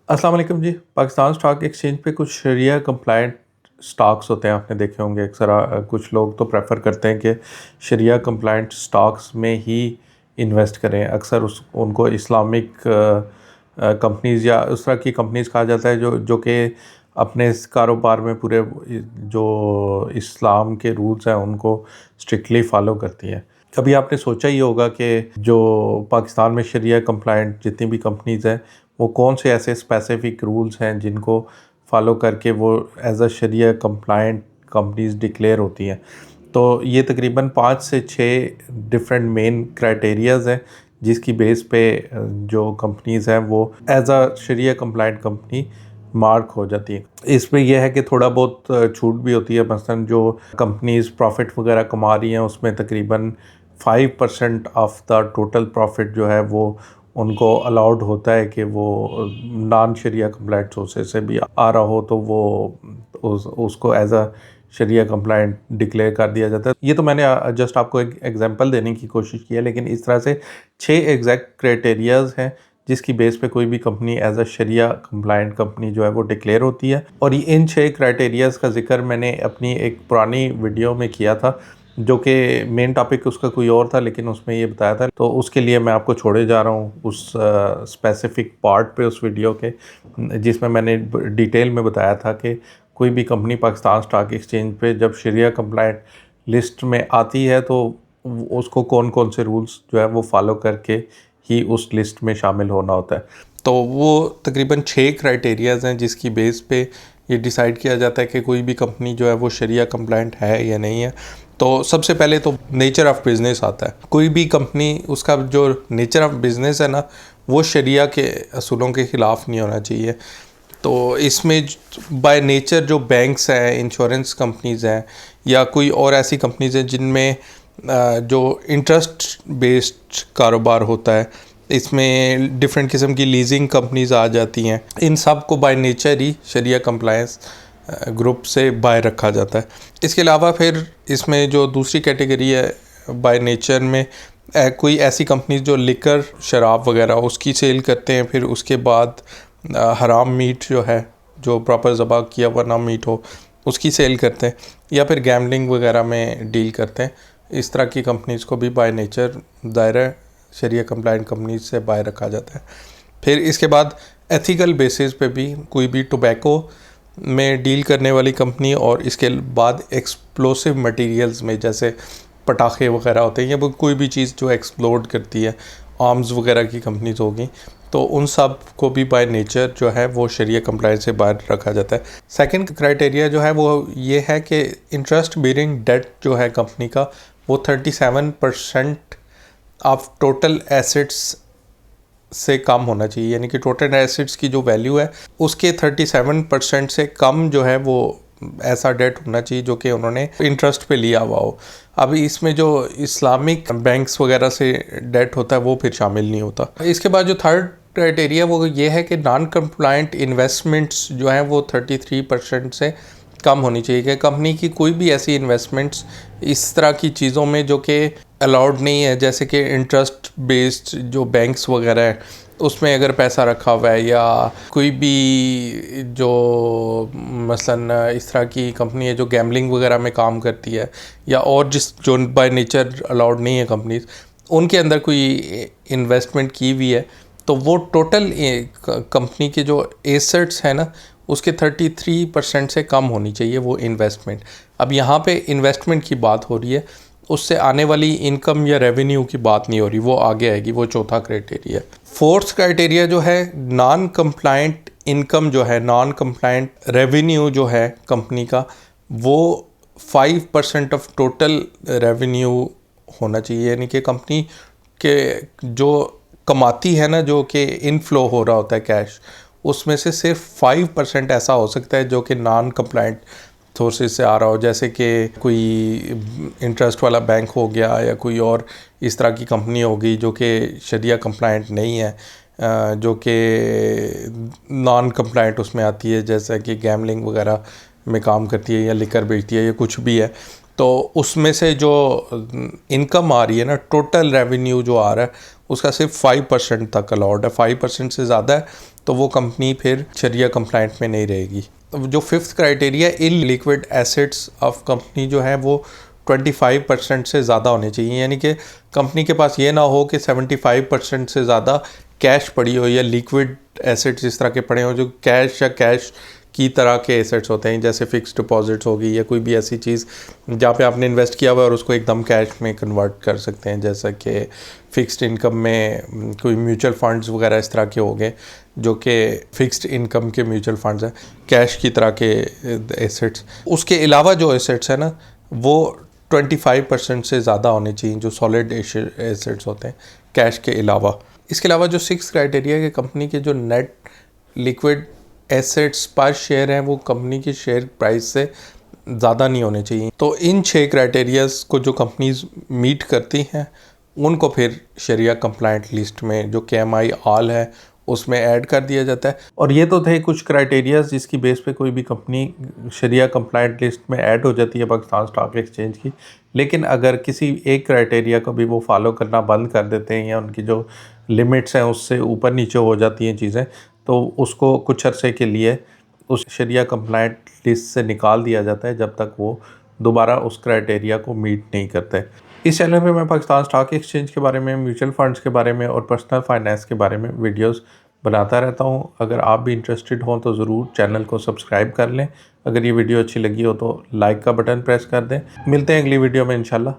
अस्सलाम वालेकुम जी। Pakistan stock exchange पे कुछ शरिया कंप्लाइंट स्टॉक्स होते हैं, आपने देखे होंगे अक्सर। कुछ लोग तो प्रेफर करते हैं कि शरिया कंप्लाइंट स्टॉक्स में ही इन्वेस्ट करें। अक्सर उनको इस्लामिक कंपनीज़ या उस तरह की कंपनीज़ कहा जाता है जो कि अपने इस कारोबार में पूरे जो इस्लाम के रूल्स हैं उनको स्ट्रिक्टली फॉलो करती हैं। कभी आपने सोचा ही होगा कि जो पाकिस्तान में शरिया कंप्लाइंट जितनी भी कंपनीज़ हैं वो कौन से ऐसे स्पेसिफिक रूल्स हैं जिनको फॉलो करके वो as a sharia compliant companies declare होती हैं। तो ये तकरीबन 5 से 6 डिफरेंट मेन क्राइटेरियाज़ हैं जिसकी बेस पे जो कंपनीज़ हैं वो as a sharia compliant company mark हो जाती है। इसमें यह है कि थोड़ा बहुत छूट भी होती है। मसलन जो कंपनीज प्रॉफिट वगैरह कमा रही हैं उसमें तकरीबन 5% ऑफ द टोटल प्रॉफिट जो है वो उनको अलाउड होता है कि वो नॉन शरिया कंप्लाइंट सोर्सेज से भी आ रहा हो तो वो उसको as a sharia compliant declare कर दिया जाता है। ये तो मैंने जस्ट आपको एक एग्जांपल देने की कोशिश की है, लेकिन इस तरह से 6 एग्जैक्ट क्राइटेरियाज़ हैं जिसकी बेस पे कोई भी company as a sharia compliant company जो है वो डिक्लेयर होती है। और इन 6 क्राइटेरियाज़ का जिक्र मैंने अपनी एक पुरानी वीडियो में किया था, जो कि मेन टॉपिक उसका कोई और था लेकिन उसमें ये बताया था। तो उसके लिए मैं आपको छोड़े जा रहा हूँ उस स्पेसिफिक पार्ट पे उस वीडियो के, जिसमें मैंने डिटेल में बताया था कि कोई भी कंपनी पाकिस्तान स्टॉक एक्सचेंज पे जब शरिया कंप्लाइंट लिस्ट में आती है तो उसको कौन कौन से रूल्स जो है वो फॉलो करके ही उस लिस्ट में शामिल होना होता है। तो वो तकरीबन 6 क्राइटेरियाज़ हैं जिसकी बेस पे ये डिसाइड किया जाता है कि कोई भी कंपनी जो है वो शरिया कंप्लाइंट है या नहीं है। तो सबसे पहले तो नेचर ऑफ़ बिज़नेस आता है। कोई भी कंपनी, उसका जो नेचर ऑफ़ बिज़नेस है ना, वो शरिया के असूलों के ख़िलाफ़ नहीं होना चाहिए। तो इसमें बाय नेचर जो बैंक्स हैं, इंश्योरेंस कंपनीज़ हैं या कोई और ऐसी कंपनीज़ हैं जिनमें जो इंटरेस्ट बेस्ड कारोबार होता है, इसमें डिफरेंट किस्म की लीजिंग कंपनीज आ जाती हैं। इन सब को बाय नेचर ही शरिया कंप्लायंस ग्रुप से बाय रखा जाता है। इसके अलावा फिर इसमें जो दूसरी कैटेगरी है बाय नेचर में, कोई ऐसी कंपनीज जो लिकर शराब वगैरह उसकी सेल करते हैं, फिर उसके बाद हराम मीट जो है, जो प्रॉपर ज़बा किया हुआ ना मीट हो, उसकी सेल करते हैं, या फिर गैमलिंग वगैरह में डील करते हैं। इस तरह की कंपनीज़ को भी बाय नेचर दायरा शरिया कंप्लाइंट कंपनीज से बाय रखा जाता है। फिर इसके बाद एथिकल बेसिस पे भी कोई भी टोबैको में डील करने वाली कंपनी, और इसके बाद एक्सप्लोसिव मटेरियल्स में जैसे पटाखे वगैरह होते हैं या कोई भी चीज़ जो एक्सप्लोड करती है, आर्म्स वगैरह की कंपनीज होगी, तो उन सब को भी बाय नेचर जो है वो शरिया कंप्लाइंस से बाहर रखा जाता है। सेकंड क्राइटेरिया जो है वो ये है कि इंटरेस्ट बेयरिंग डेट जो है कंपनी का, वो 37% ऑफ टोटल एसेट्स से कम होना चाहिए। यानी कि टोटल एसेट्स की जो वैल्यू है उसके 37% से कम जो है वो ऐसा डेट होना चाहिए जो कि उन्होंने इंटरेस्ट पे लिया हुआ हो। अब इसमें जो इस्लामिक बैंक्स वगैरह से डेट होता है वो फिर शामिल नहीं होता। इसके बाद जो थर्ड क्राइटेरिया वो ये है कि नॉन कंप्लाइंट इन्वेस्टमेंट्स जो हैं वो 33% से कम होनी चाहिए। कि कंपनी की कोई भी ऐसी इन्वेस्टमेंट्स इस तरह की चीज़ों में जो कि अलाउड नहीं है, जैसे कि इंटरेस्ट बेस्ड जो बैंक्स वगैरह है उसमें अगर पैसा रखा हुआ है, या कोई भी जो मसलन इस तरह की कंपनी है जो गैम्बलिंग वगैरह में काम करती है, या और जो बाय नेचर अलाउड नहीं है कंपनीज, उनके अंदर कोई इन्वेस्टमेंट की हुई है, तो वो टोटल कंपनी के जो एसेट्स है ना उसके 33% से कम होनी चाहिए वो इन्वेस्टमेंट। अब यहाँ पे इन्वेस्टमेंट की बात हो रही है, उससे आने वाली इनकम या रेवेन्यू की बात नहीं हो रही, वो आगे आएगी, वो चौथा क्राइटेरिया। फोर्थ क्राइटेरिया जो है नॉन कंप्लाइंट इनकम जो है, नॉन कंप्लाइंट रेवेन्यू जो है कंपनी का, वो 5% ऑफ टोटल रेवेन्यू होना चाहिए। यानी कि कंपनी के जो कमाती है ना, जो कि इनफ्लो हो रहा होता है कैश, उसमें से सिर्फ 5% ऐसा हो सकता है जो कि नॉन कंप्लाइंट सोर्सेज से आ रहा हो, जैसे कि कोई इंटरेस्ट वाला बैंक हो गया या कोई और इस तरह की कंपनी होगी जो कि शरिया कंप्लाइंट नहीं है, जो कि नॉन कंप्लाइंट उसमें आती है, जैसे कि गैमलिंग वगैरह में काम करती है या लिकर बेचती है या कुछ भी है। तो उसमें से जो इनकम आ रही है ना, टोटल रेवेन्यू जो आ रहा है उसका सिर्फ 5% तक अलाउड है। 5% से ज़्यादा है तो वो कंपनी फिर शरिया कंप्लाइंट में नहीं रहेगी। जो fifth criteria, in liquid assets of company जो है वो 25% से ज़्यादा होने चाहिए। यानी कि कंपनी के पास ये ना हो कि 75% से ज़्यादा कैश पड़ी हो या लिक्विड एसेट्स इस तरह के पड़े हो जो कैश या कैश की तरह के एसेट्स होते हैं, जैसे फिक्स डिपॉजिट्स होगी या कोई भी ऐसी चीज़ जहाँ पे आपने इन्वेस्ट किया हुआ है और उसको एकदम कैश में कन्वर्ट कर सकते हैं, जैसा कि फ़िक्स्ड इनकम में कोई म्यूचुअल फंड्स वगैरह इस तरह के हो गए जो कि फ़िक्स्ड इनकम के म्यूचुअल फंड्स हैं, कैश की तरह के एसेट्स। उसके अलावा जो एसेट्स हैं ना वो 25% से ज़्यादा होने चाहिए, जो सॉलिड एसेट्स होते हैं कैश के अलावा। इसके अलावा जो सिक्स क्राइटेरिया है कि कंपनी के जो नेट लिक्विड एसेट्स पर शेयर हैं वो कंपनी की शेयर प्राइस से ज़्यादा नहीं होने चाहिए। तो इन 6 क्राइटेरियाज को जो कंपनीज मीट करती हैं उनको फिर शरिया कंप्लाइंट लिस्ट में जो KMI ऑल है उसमें ऐड कर दिया जाता है। और ये तो थे कुछ क्राइटेरियाज जिसकी बेस पे कोई भी कंपनी शरिया कंप्लाइंट लिस्ट में ऐड हो जाती है पाकिस्तान स्टॉक एक्सचेंज की। लेकिन अगर किसी एक क्राइटेरिया को भी वो फॉलो करना बंद कर देते हैं या उनकी जो लिमिट्स हैं उससे ऊपर नीचे हो जाती हैं चीज़ें, तो उसको कुछ अरसे के लिए उस शरिया कंप्लाइंट लिस्ट से निकाल दिया जाता है जब तक वो दोबारा उस क्राइटेरिया को मीट नहीं करते। इस चैनल पे मैं पाकिस्तान स्टॉक एक्सचेंज के बारे में, म्यूचुअल फंड्स के बारे में और पर्सनल फाइनेंस के बारे में वीडियोस बनाता रहता हूँ। अगर आप भी इंटरेस्टेड हों तो ज़रूर चैनल को सब्सक्राइब कर लें। अगर ये वीडियो अच्छी लगी हो तो लाइक का बटन प्रेस कर दें। मिलते हैं अगली वीडियो में इंशाल्लाह।